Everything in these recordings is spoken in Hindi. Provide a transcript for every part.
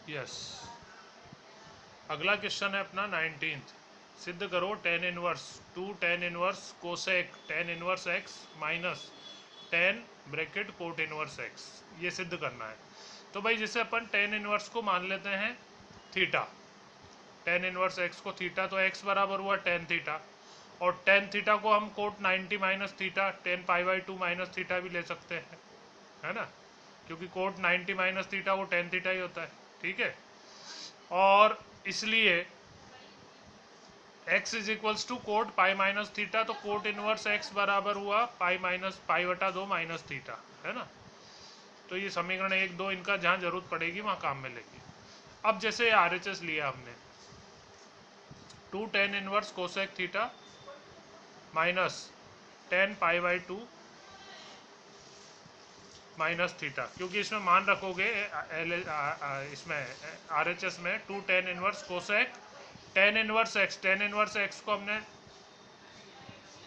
यस। अगला क्वेश्चन है अपना 19th। सिद्ध करो tan inverse two tan inverse cosec tan inverse x minus ten bracket cot inverse x. ये सिद्ध करना है। तो भाई जैसे अपन टेन इनवर्स को मान लेते हैं थीटा, टेन इनवर्स एक्स को थीटा, तो एक्स बराबर हुआ टेन थीटा, और टेन थीटा को हम cot 90 minus theta tan pi by two minus theta भी ले सकते हैं, है ना, क्योंकि कोट 90 माइनस थीटा वो टेन थीटा ही होता है। ठीक है, और इसलिए x is equals to cot pi minus theta, तो कोट इनवर्स x बराबर हुआ पाई माइनस पाई बटा दो माइनस थीटा, है ना। तो ये समीकरण एक दो इनका जहां जरूरत पड़ेगी वहां काम में लेगी। अब जैसे RHS लिया हमने, two tan inverse cosec theta minus tan pi by two minus theta, क्योंकि इसमें मान रखोगे इसमें RHS में two tan inverse cosec tan inverse x, tan inverse x को हमने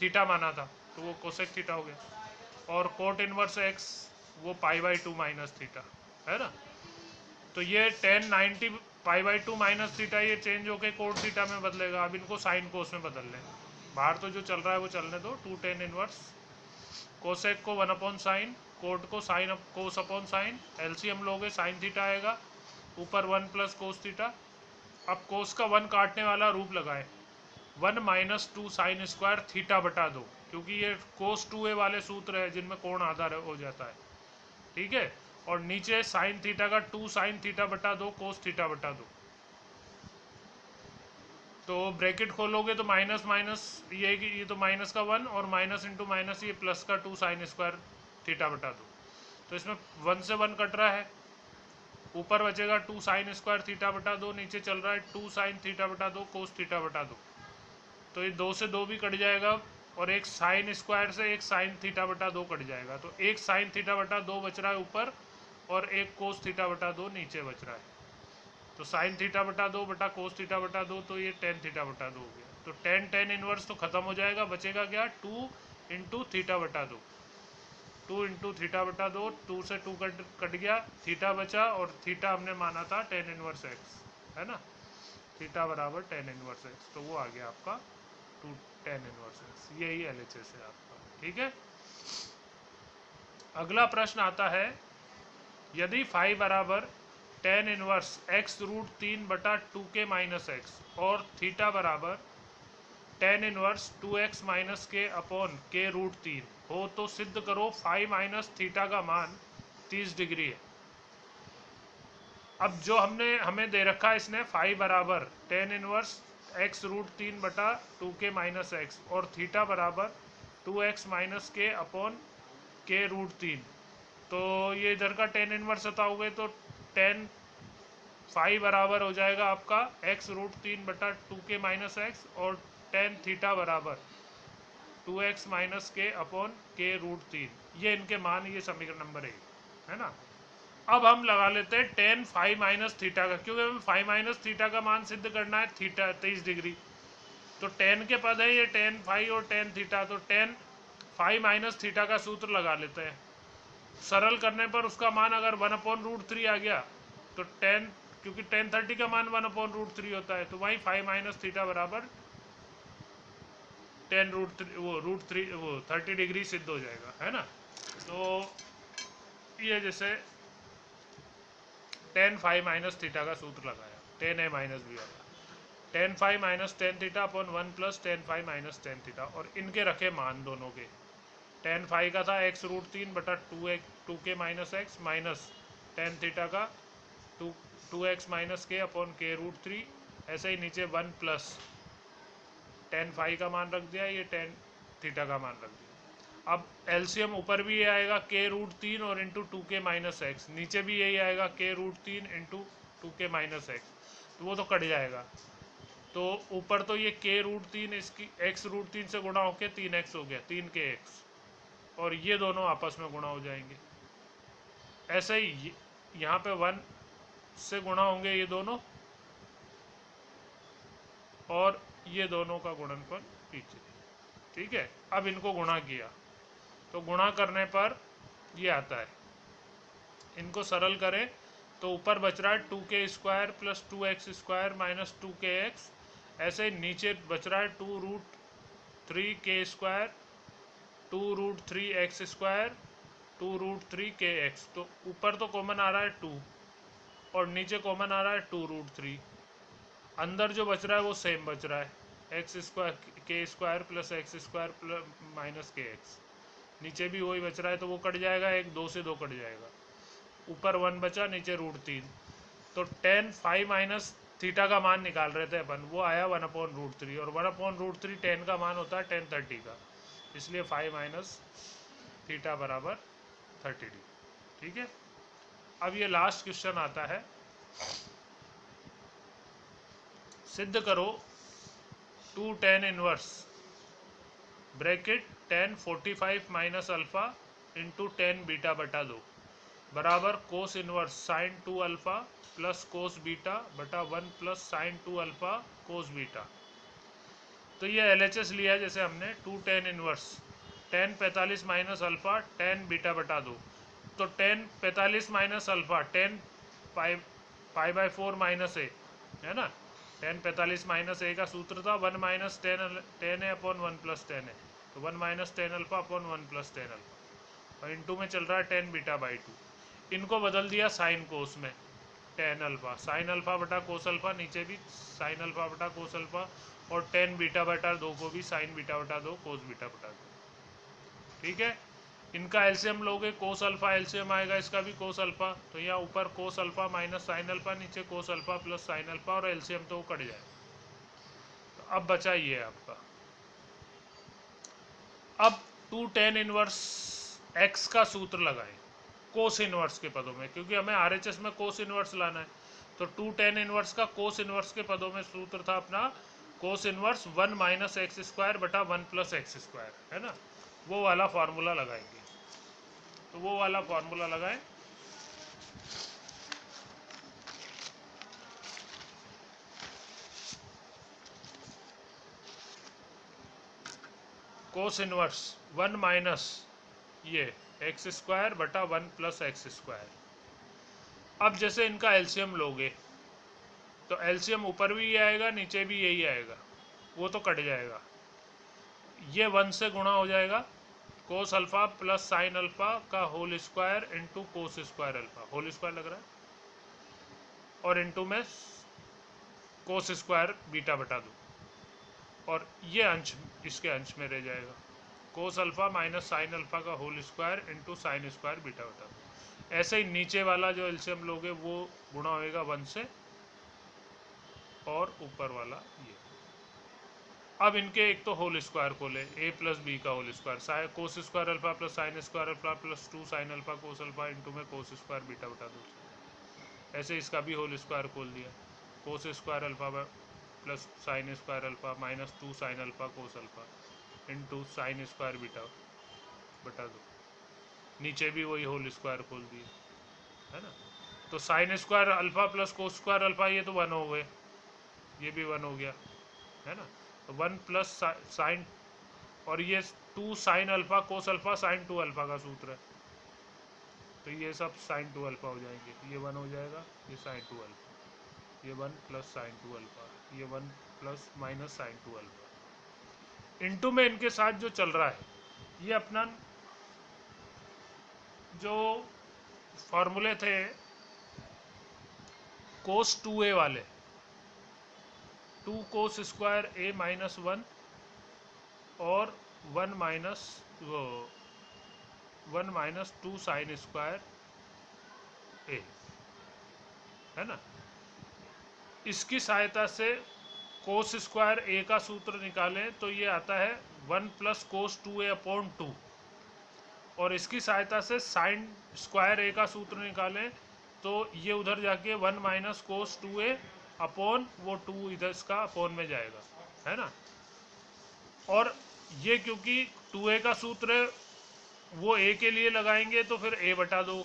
थीटा माना था तो वो कोसेक थीटा हो गया, और कोट इनवर्स एक्स वो पाई बाई टू माइनस थीटा, है ना। तो ये ten 90 pi by two minus theta ये चेंज होके कोट थीटा में बदलेगा। अब इनको साइन कोस में बदल लें, बाहर तो जो चल रहा है वो चलने दो। टू टेन इनवर्स कोसेक को वन अपॉन साइन, कोट को sine cos upon sine, LCM लोगे साइन थीटा आएगा, ऊपर वन प्लस कोस थीटा। अब कोस का वन काटने वाला रूप लगाए, one minus two sine square theta बटा दो, क्योंकि ये कोस टू ए वाले सूत्र है जिनमें कोण आधा हो जाता है। ठीक है, और नीचे साइन थीटा का टू साइन थीटा बटा दो कोस थीटा बटा दो। तो ब्रैकेट खोलोगे तो माइनस माइनस ये तो माइनस का वन, और माइनस इंटू माइनस ये प्लस का टू साइन स्क्वायर थीटा बटा दो। तो इसमें वन से वन कट रहा है, ऊपर बचेगा टू साइन स्क्वायर थीटा बटा दो, नीचे चल रहा है टू साइन थीटा बटा दो कोस थीटा बटा दो। तो ये दो से दो भी कट जाएगा, और एक साइन स्क्वायर से एक साइन थीटा बटा दो कट जाएगा, तो एक साइन थीटा बटा दो बच रहा है ऊपर, और एक कोस थीटा बटा दो नीचे बच रहा है। तो साइन थीटा बटा दो बटा कोस थीटा बटा दो, तो ये टेन थीटा बटा दो हो गया। तो टेन टेन इनवर्स तो खत्म हो जाएगा, बचेगा क्या, टू इंटू थीटा बटा दो, टू इंटू थीटा बटा दो, टू से टू कट गया, थीटा बचा, और थीटा हमने माना था टेन इनवर्स एक्स, है ना, थीटा बराबर टेन इनवर्स एक्स, तो वो आ गया आपका टू टेन इनवर्स एक्स। यही LHS है आपका। ठीक है, अगला प्रश्न आता है, यदि फाई बराबर टेन इनवर्स एक्स रूट तीन बटा टू के माइनस एक्स, और थीटा बराबर tan inverse two x minus के अपॉन के रूट तीन हो, तो सिद्ध करो फाई माइनस थीटा का मान 30 डिग्री है। अब जो हमें दे रखा है इसने, फाई बराबर टेन इनवर्स एक्स रूट तीन बटा टू के माइनस एक्स, और थीटा बराबर टू एक्स माइनस के अपॉन के रूट तीन। तो ये इधर का टेन इनवर्स हटाओगे तो टेन फाई बराबर हो जाएगा आपका एक्स रूट तीन बटा टू के माइनस एक्स, और टेन थीटा बराबर टू एक्स माइनस के अपॉन के रूट तीन। ये इनके मान, ये समीकरण नंबर एक, है ना। अब हम लगा लेते हैं टेन फाई माइनस थीटा का, क्योंकि हमें फाई माइनस थीटा का मान सिद्ध करना है, थीटा 30 डिग्री। तो टेन के पद है ये टेन फाई और टेन थीटा, तो टेन फाई माइनस थीटा का सूत्र लगा लेते हैं। सरल करने पर उसका मान अगर वन अपॉन रूट थ्री आ गया, तो टेन, क्योंकि टेन थर्टी का मान वन अपॉन रूट थ्री होता है, तो वही फाइव माइनस थीटा बराबर टेन रूट थ्री, वो रूट थ्री वो 30 डिग्री सिद्ध हो जाएगा, है ना। तो ये जैसे टेन फाइव माइनस थीटा का सूत्र लगाया, टेन ए माइनस बी वाला, ten five minus tan theta upon one plus ten five minus ten theta, और इनके रखे मान दोनों के। टेन फाइव का था एक्स रूट तीन बटा टू के minus x, minus tan theta का टू एक्स माइनस के अपॉन के रूट थ्री। ऐसे ही नीचे वन प्लस टेन फाइव का मान रख दिया, ये टेन थीटा का मान रख दिया। अब एलसीएम ऊपर भी ये आएगा के रूट तीन और इंटू टू के माइनस एक्स, नीचे भी यही आएगा के रूट तीन इंटू टू के माइनस एक्स, तो वो तो कट जाएगा। तो ऊपर तो ये के रूट तीन इसकी एक्स रूट तीन से गुणा होकर तीन एक्स हो गया, तीन के एक्स, और ये दोनों आपस में गुणा हो जाएंगे। ऐसे ही यहाँ पे वन से गुणा होंगे ये दोनों, और ये दोनों का गुणनफल पीछे। ठीक है, अब इनको गुणा किया तो गुणा करने पर ये आता है, इनको सरल करें तो ऊपर बच रहा है 2k² plus 2x² minus 2kx। ऐसे नीचे बच रहा है 2√3k², 2√3x², 2√3kx। तो ऊपर तो कॉमन आ रहा है 2 और नीचे कॉमन आ रहा है 2√3। अंदर जो बच रहा है वो सेम बच रहा है x² plus x² plus minus kx। नीचे भी वही बच रहा है तो वो कट जाएगा, एक 2 से 2 कट जाएगा। ऊपर 1 बचा, नीचे √3। तो tan फाइव माइनस थीटा का मान निकाल रहे थे अपन, वो आया 1/√3 और 1/√3 tan का मान होता है tan 30 का, इसलिए 5 माइनस थीटा बराबर 30 डिग्री। ठीक है। अब ये लास्ट क्वेश्चन आता है, सिद्ध करो 2 tan inverse bracket tan 45 minus alpha into tan beta बटा 2 बराबर cos inverse sine 2 alpha plus cos beta बटा 1 plus sine 2 alpha cos beta. तो ये LHS लिया है जैसे हमने 2 tan inverse tan 45 minus alpha tan beta बटा 2। तो tan 45 minus alpha tan pi minus A है ना। tan 45 माइनस ए का सूत्र था 1 माइनस tan ए अपॉन 1 प्लस tan ए। तो 1 minus tan alpha upon 1 plus tan alpha और इंटू में चल रहा है tan बीटा बाई 2। इनको बदल दिया साइन कोस में, tan अल्फा साइन अल्फा बटा कोस अल्फा, नीचे भी साइन अल्फा बटा कोस अल्फा और tan बीटा बटा 2 को भी साइन बीटा बटा 2 कोस बीटा बटा 2। ठीक है। इनका एलसीएम लोगे, कोस अल्फा एलसीएम आएगा इसका भी कोस अल्फा। तो यहाँ ऊपर cos alpha minus sine alpha, नीचे cos alpha plus sine alpha और एलसीएम तो वो कट जाए। तो अब बचा ये आपका, अब 2 tan इनवर्स x का सूत्र लगाएं कोस इनवर्स के पदों में, क्योंकि हमें RHS में कोस इनवर्स लाना है। तो 2 tan इनवर्स का कोस इनवर्स के पदों में सूत्र था अपना कोस इनवर्स 1 माइनस x² बटा 1 प्लस x², है ना। वो वाला फार्मूला लगाएंगे। तो वो वाला फार्मूला लगाएं। कोस इनवर्स 1 माइनस ये x² बटा 1 प्लस x²। अब जैसे इनका एलसीएम लोगे तो एलसीएम ऊपर भी ये आएगा, नीचे भी यही आएगा, वो तो कट जाएगा। ये 1 से गुणा हो जाएगा, cos alpha plus sine alpha का whole square into cos square alpha, whole square लग रहा है, और इंटू में कोस स्क्वायर बीटा बटा 2 और ये अंश इसके अंश में रह जाएगा, cos alpha minus sine alpha का whole square into sine square beta बटा 2। ऐसे ही नीचे वाला जो एलसीएम लोगे वो गुणा होएगा 1 से और ऊपर वाला ये। अब इनके एक तो होल स्क्वायर को ले, a प्लस बी का whole square cos square alpha plus sine square alpha plus 2 sine alpha cos alpha into में कोस स्क्वायर बीटा बटा 2। ऐसे इसका भी होल स्क्वायर खोल दिया, कोस square alpha plus sine square alpha minus 2 sine alpha cos alpha into sine square beta बटा 2। नीचे भी वही होल स्क्वायर खोल दिए, है ना। तो साइन स्क्वायर अल्फा प्लस कोस स्क्वायर अल्फा ये तो 1 हो गए, ये भी 1 हो गया, है ना। तो 1 प्लस साइन और ये 2 sine alpha cos alpha sign 2 alpha का सूत्र है, तो ये सब साइन 2 अल्फा हो जाएंगे। ये 1 हो जाएगा, ये साइन 2 अल्फा, ये 1 प्लस साइन 2 अल्फा, ये 1 plus minus sine 2 alpha. Into में इनके साथ जो चल रहा है ये अपना जो फॉर्मूले थे कोस 2a वाले, 2 कोस स्क्वायर a माइनस 1 और 1 माइनस 2 साइन स्क्वायर a, है ना। इसकी सहायता से कोस स्क्वायर a का सूत्र निकालें तो ये आता है 1 प्लस कोस 2a अपॉन 2, और इसकी सहायता से साइन स्क्वायर a का सूत्र निकालें तो ये उधर जाके 1 माइनस कोस 2a अपॉन वो 2 इधर इसका अपॉन में जाएगा, है ना। और ये क्योंकि 2a का सूत्र है वो a के लिए लगाएंगे तो फिर a बटा 2,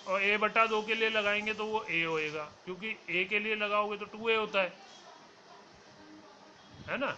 और a बटा 2 के लिए लगाएंगे तो वो a होएगा, क्योंकि a के लिए लगाओगे तो 2a होता है ना,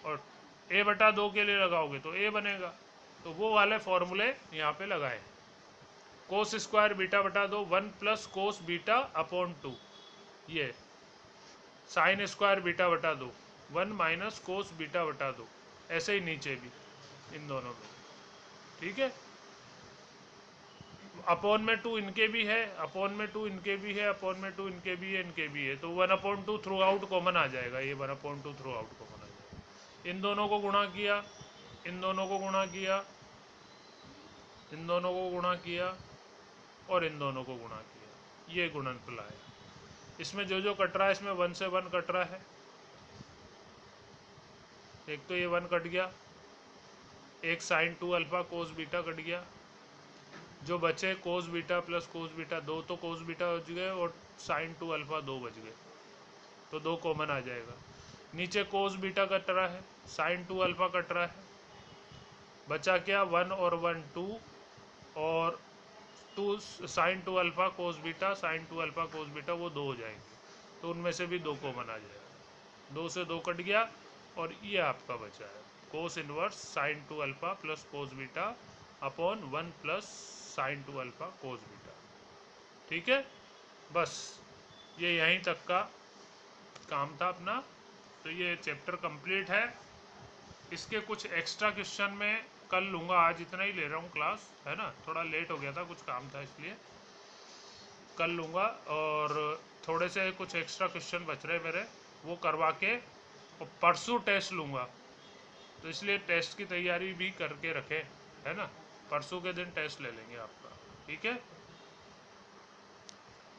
और a बटा 2 के लिए लगाओगे तो a बनेगा। तो वो वाले फॉर्मूले यहाँ पे लगाए। कोस स्क्वायर बीटा बटा दो 1 प्लस कोस बीटा अपॉन 2, ये साइन स्क्वायर बीटा बटा दो 1 माइनस कोस बीटा बटा दो, ऐसे ही नीचे भी इन दोनों में, ठीक है। अपॉन में 2 इनके भी है, अपॉन में 2 इनके भी है, अपॉन में 2 इनके भी है, इनके भी है, तो 1/2 थ्रू आउट कॉमन आ जाएगा, ये 1/2 थ्रू आउट कॉमन आ जाएगा। इन दोनों को गुणा किया, इन दोनों को गुणा किया, इन दोनों को गुणा किया और इन दोनों को गुणा किया, ये गुणनफल आया। इसमें जो जो कट रहा है, इसमें 1 से 1 कट रहा है, एक तो ये 1 कट गया, एक sine 2 alpha cos beta cut गया, जो बचे cos beta plus cos beta, 2 तो कोस बीटा बच गए और साइन 2 अल्फा 2 बच गए, तो 2 कॉमन आ जाएगा। नीचे कोस बीटा कट रहा है, साइन 2 अल्फा कट रहा है, बचा क्या 1 और 1 2, और 2 sine 2 alpha cos beta, sine 2 alpha cos beta, वो 2 हो जाएंगे, तो उनमें से भी 2 कॉमन आ जाएगा। 2 से 2 कट गया और ये आपका बचा है कोस inverse sine 2 alpha plus cos beta upon 1 plus sine 2 alpha cos beta, ठीक है। बस ये यहीं तक का काम था अपना, तो ये चैप्टर कंप्लीट है। इसके कुछ एक्स्ट्रा क्वेश्चन में कल लूँगा, आज इतना ही ले रहा हूँ क्लास, है ना, थोड़ा लेट हो गया था, कुछ काम था इसलिए कल लूँगा। और थोड़े से कुछ एक्स्ट्रा क्वेश्चन बच रहे मेरे, वो करवा के और परसों टेस्ट लूँगा, तो इसलिए टेस्ट की तैयारी भी करके रखें, है ना, परसों के दिन टेस्ट ले लेंगे आपका, ठीक है।